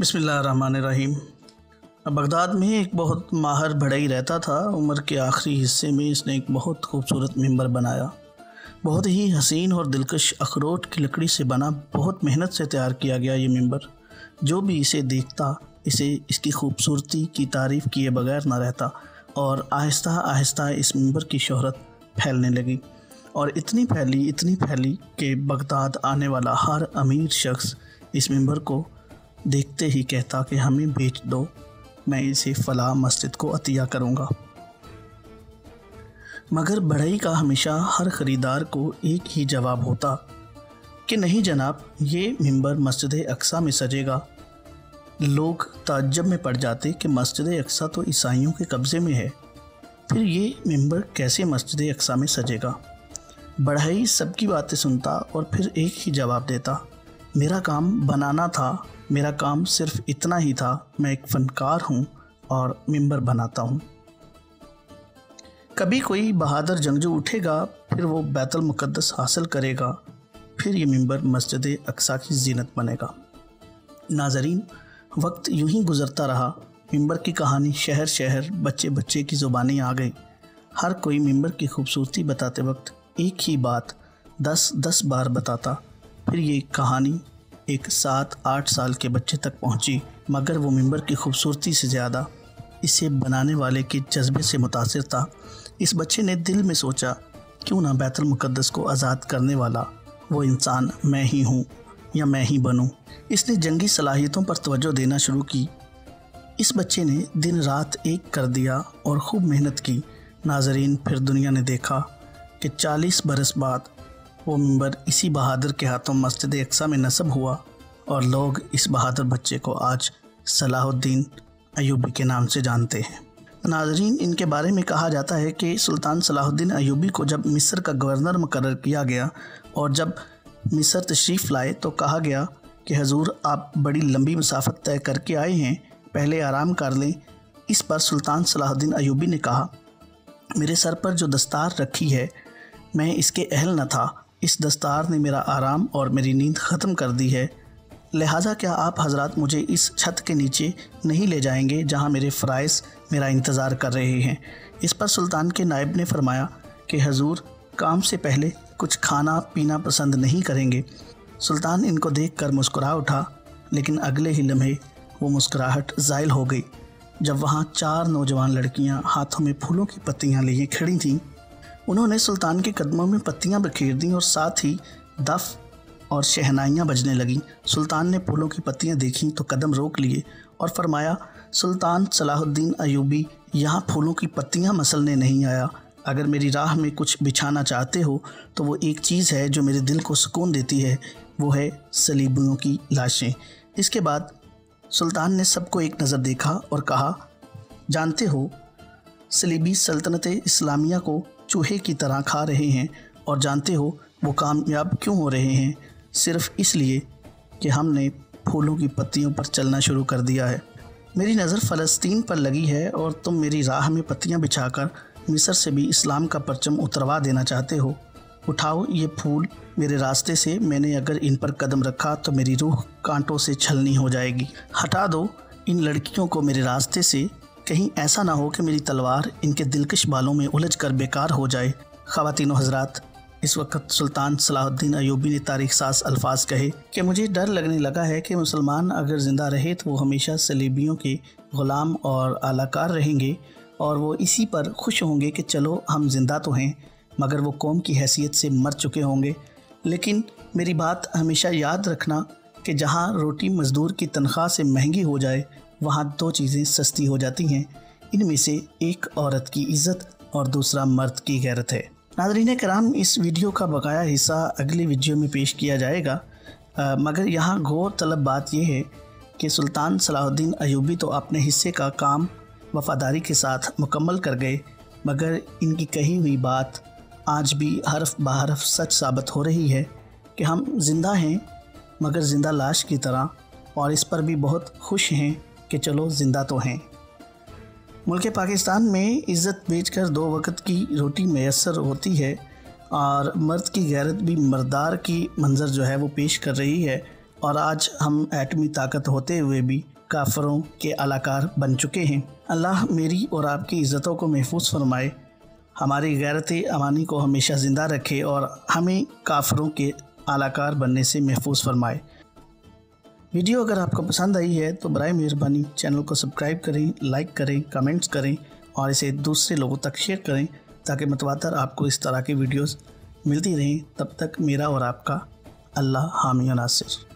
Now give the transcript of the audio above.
बिस्मिल्लाहिर्रहमानिर्रहीम। बगदाद में एक बहुत माहिर बढ़ई रहता था। उम्र के आखिरी हिस्से में इसने एक बहुत खूबसूरत मिंबर बनाया। बहुत ही हसीन और दिलकश अखरोट की लकड़ी से बना, बहुत मेहनत से तैयार किया गया ये मिंबर। जो भी इसे देखता इसे इसकी खूबसूरती की तारीफ़ किए बगैर न रहता, और आहिस्ता आहिस्ता इस मिंबर की शोहरत फैलने लगी, और इतनी फैली कि बगदाद आने वाला हर अमीर शख्स इस मिंबर को देखते ही कहता कि हमें बेच दो, मैं इसे फ़लाँ मस्जिद को अतिया करूँगा। मगर बढ़ई का हमेशा हर ख़रीदार को एक ही जवाब होता कि नहीं जनाब, ये मिंबर मस्जिद अक्सा में सजेगा। लोग ताज्जुब में पड़ जाते कि मस्जिद अक्सा तो ईसाइयों के कब्ज़े में है, फिर ये मिंबर कैसे मस्जिद अक्सा में सजेगा। बढ़ई सबकी बातें सुनता और फिर एक ही जवाब देता, मेरा काम बनाना था, मेरा काम सिर्फ इतना ही था, मैं एक फ़नकार हूँ और मिंबर बनाता हूँ। कभी कोई बहादुर जंगजू उठेगा, फिर वो बैतुल मुक़द्दस हासिल करेगा, फिर ये मिंबर मस्जिद अक्सा की ज़ीनत बनेगा। नाज़रीन, वक्त यूं ही गुज़रता रहा। मिंबर की कहानी शहर शहर, बच्चे बच्चे की ज़ुबानी आ गई। हर कोई मिंबर की खूबसूरती बताते वक्त एक ही बात 10 बार बताता। फिर ये कहानी एक 7-8 साल के बच्चे तक पहुंची, मगर वो मिंबर की खूबसूरती से ज़्यादा इसे बनाने वाले के जज्बे से मुतासिर था। इस बच्चे ने दिल में सोचा, क्यों ना बैतुल मुक़द्दस को आज़ाद करने वाला वो इंसान मैं ही हूँ या मैं ही बनूँ। इसने जंगी सलाहियतों पर तवज्जो देना शुरू की। इस बच्चे ने दिन रात एक कर दिया और खूब मेहनत की। नाज़रीन, फिर दुनिया ने देखा कि 40 बरस बाद वो मिंबर इसी बहादुर के हाथों मस्जिद अक्सा में नस्ब हुआ, और लोग इस बहादुर बच्चे को आज सलाहुद्दीन अय्यूबी के नाम से जानते हैं। नाज़रीन, इनके बारे में कहा जाता है कि सुल्तान सलाहुद्दीन अय्यूबी को जब मिस्र का गवर्नर मुकर्रर किया गया और जब मिस्र तशरीफ़ लाए तो कहा गया कि हजूर, आप बड़ी लंबी मुसाफत तय करके आए हैं, पहले आराम कर लें। इस पर सुल्तान सलाहुद्दीन अय्यूबी ने कहा, मेरे सर पर जो दस्तार रखी है मैं इसके अहल न था, इस दस्तार ने मेरा आराम और मेरी नींद ख़त्म कर दी है, लिहाजा क्या आप हजरात मुझे इस छत के नीचे नहीं ले जाएंगे जहां मेरे फ़राइज़ मेरा इंतज़ार कर रहे हैं। इस पर सुल्तान के नायब ने फरमाया कि हजूर, काम से पहले कुछ खाना पीना पसंद नहीं करेंगे। सुल्तान इनको देखकर मुस्कुरा उठा, लेकिन अगले ही लम्हे वो मुस्कुराहट ज़ाइल हो गई जब वहाँ 4 नौजवान लड़कियाँ हाथों में फूलों की पत्तियाँ लिए खड़ी थीं। उन्होंने सुल्तान के कदमों में पत्तियां बखेर दीं और साथ ही दफ और शहनाइयाँ बजने लगीं। सुल्तान ने फूलों की पत्तियां देखीं तो कदम रोक लिए और फरमाया, सुल्तान सलाहुद्दीन अय्यूबी यहाँ फूलों की पत्तियां मसलने नहीं आया। अगर मेरी राह में कुछ बिछाना चाहते हो तो वो एक चीज़ है जो मेरे दिल को सुकून देती है, वो है सलीबियों की लाशें। इसके बाद सुल्तान ने सबको एक नज़र देखा और कहा, जानते हो, सलीबी सल्तनत इस्लामिया को चूहे की तरह खा रहे हैं, और जानते हो वो कामयाब क्यों हो रहे हैं? सिर्फ़ इसलिए कि हमने फूलों की पत्तियों पर चलना शुरू कर दिया है। मेरी नज़र फ़लस्तीन पर लगी है और तुम मेरी राह में पत्तियां बिछाकर मिस्र से भी इस्लाम का परचम उतरवा देना चाहते हो। उठाओ ये फूल मेरे रास्ते से, मैंने अगर इन पर कदम रखा तो मेरी रूह कांटों से छलनी हो जाएगी। हटा दो इन लड़कियों को मेरे रास्ते से, कहीं ऐसा ना हो कि मेरी तलवार इनके दिलकश बालों में उलझ कर बेकार हो जाए। ख़वातीन हज़रात, इस वक्त सुल्तान सलाहुद्दीन अय्यूबी ने तारीख साज अल्फाज कहे कि मुझे डर लगने लगा है कि मुसलमान अगर ज़िंदा रहे तो वो हमेशा सलीबियों के ग़ुलाम और आलाकार रहेंगे, और वो इसी पर खुश होंगे कि चलो हम ज़िंदा तो हैं मगर वो कौम की हैसियत से मर चुके होंगे। लेकिन मेरी बात हमेशा याद रखना कि जहाँ रोटी मज़दूर की तनख्वाह से महंगी हो जाए, वहाँ 2 चीज़ें सस्ती हो जाती हैं। इनमें से एक औरत की इज़्ज़त और दूसरा मर्द की गैरत है। नाज़रीन कराम, इस वीडियो का बकाया हिस्सा अगली वीडियो में पेश किया जाएगा, मगर यहाँ गौर तलब बात यह है कि सुल्तान सलाहुद्दीन अय्यूबी तो अपने हिस्से का काम वफ़ादारी के साथ मुकम्मल कर गए, मगर इनकी कही हुई बात आज भी हरफ बहरफ सच साबित हो रही है कि हम ज़िंदा हैं मगर ज़िंदा लाश की तरह, और इस पर भी बहुत खुश हैं कि चलो ज़िंदा तो हैं। मुल्क पाकिस्तान में इज़्ज़त बेचकर 2 वक्त की रोटी मैसर होती है, और मर्द की गैरत भी मर्दार की मंज़र जो है वो पेश कर रही है, اور آج ہم ایٹمی طاقت ہوتے ہوئے بھی کافروں کے علاقار بن چکے ہیں۔ اللہ میری اور آپ کی عزتوں کو محفوظ فرمائے، ہماری غیرت امانی کو ہمیشہ زندہ رکھے اور ہمیں کافروں کے علاقار بننے سے محفوظ فرمائے۔ ویڈیو اگر آپ کو پسند آئی ہے تو برائے مہربانی چینل کو سبسکرائب کریں، لائک کریں، کمنٹس کریں اور اسے دوسرے لوگوں تک شیئر کریں تاکہ متواتر آپ کو اس طرح کی ویڈیوز ملتی رہیں۔ تب تک میرا اور آپ کا اللہ حامی و ناصر۔